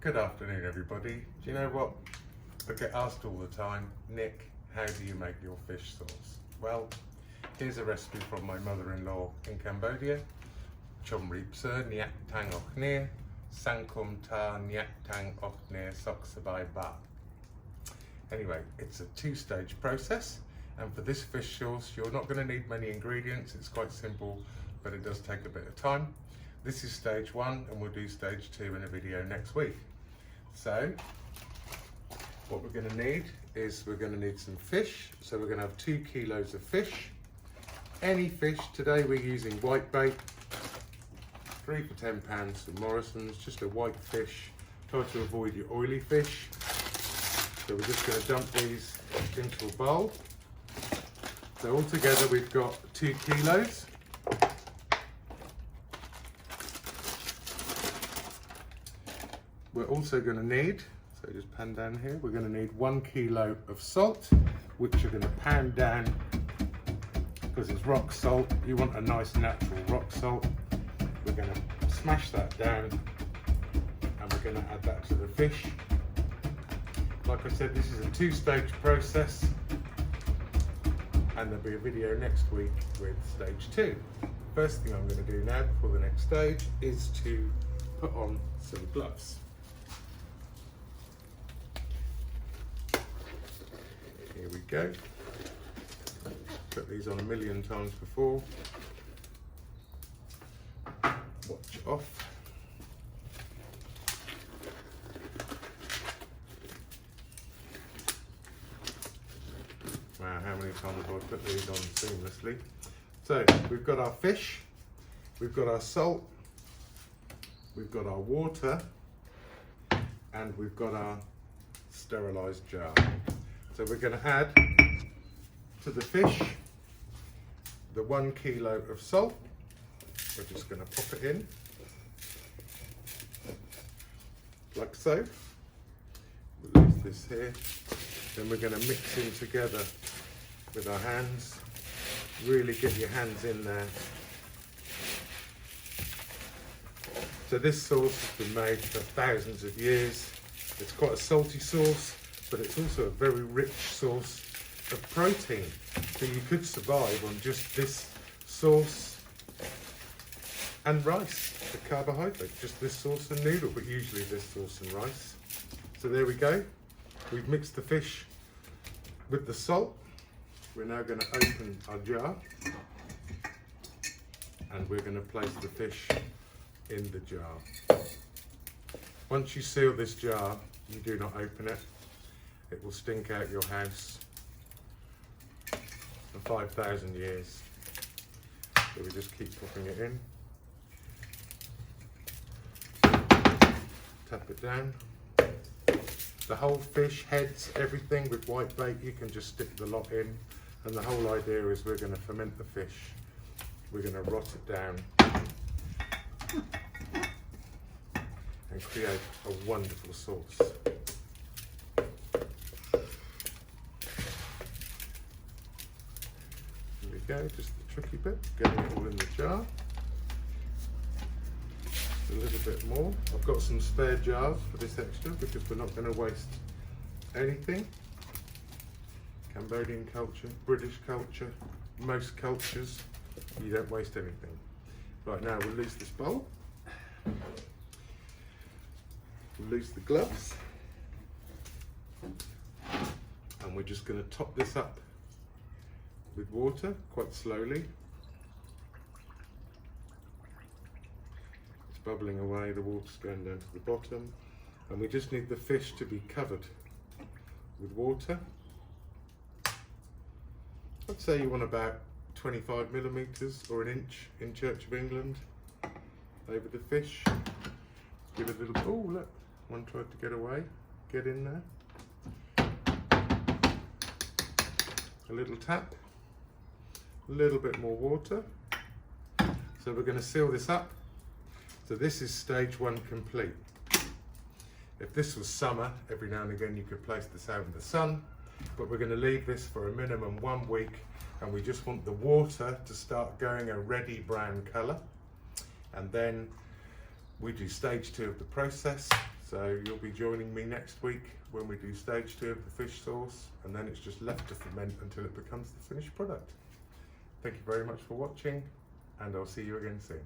Good afternoon, everybody. Do you know what? I get asked all the time, Nick, how do you make your fish sauce? Well, here's a recipe from my mother-in-law in Cambodia. Chom reep sir nyak tang och nia, sankum ta nyak tang och nia sok sabai ba. Anyway, it's a two-stage process, and for this fish sauce, you're not going to need many ingredients. It's quite simple, but it does take a bit of time. This is stage one, and we'll do stage two in a video next week. So, what we're going to need is we're going to need some fish. So we're going to have 2 kilos of fish. Any fish. Today we're using white bait. 3 for £10 from Morrison's. Just a white fish. Try to avoid your oily fish. So we're just going to dump these into a bowl. So altogether we've got 2 kilos. We're also going to need, so just pan down here, we're going to need 1 kilo of salt, which you're going to pound down because it's rock salt. You want a nice natural rock salt. We're going to smash that down and we're going to add that to the fish. Like I said, this is a 2-stage process, and there'll be a video next week with stage 2. First thing I'm going to do now before the next stage is to put on some gloves. Here we go. Put these on a million times before. Watch off. Wow, how many times have I put these on seamlessly? So we've got our fish, we've got our salt, we've got our water, and we've got our sterilised jar. So we're going to add to the fish the 1 kilo of salt. We're just going to pop it in, like so. We'll leave this here. Then we're going to mix in together with our hands. Really get your hands in there. So this sauce has been made for thousands of years. It's quite a salty sauce, but it's also a very rich source of protein. So you could survive on just this sauce and rice, the carbohydrate, just this sauce and noodle, but usually this sauce and rice. So there we go. We've mixed the fish with the salt. We're now going to open our jar and we're going to place the fish in the jar. Once you seal this jar, you do not open it. It will stink out your house for 5,000 years. So we just keep popping it in. Tap it down. The whole fish, heads, everything with white bait, you can just stick the lot in. And the whole idea is we're going to ferment the fish. We're going to rot it down and create a wonderful sauce. Here we go, just the tricky bit, getting it all in the jar. A little bit more. I've got some spare jars for this extra because we're not going to waste anything. Cambodian culture, British culture, most cultures, you don't waste anything. Right, now we'll loose this bowl. We'll loose the gloves. And we're just going to top this up with water quite slowly. It's bubbling away, the water's going down to the bottom. And we just need the fish to be covered with water. I'd say you want about 25 millimetres or an inch in Church of England over the fish. Give it a little, oh look, one tried to get away, get in there. A little tap, a little bit more water. So we're going to seal this up. So this is stage 1 complete. If this was summer, every now and again you could place this out in the sun, but we're going to leave this for a minimum 1 week, and we just want the water to start going a reddy brown colour, and then we do stage 2 of the process. So you'll be joining me next week when we do stage 2 of the fish sauce, and then it's just left to ferment until it becomes the finished product. Thank you very much for watching, and I'll see you again soon.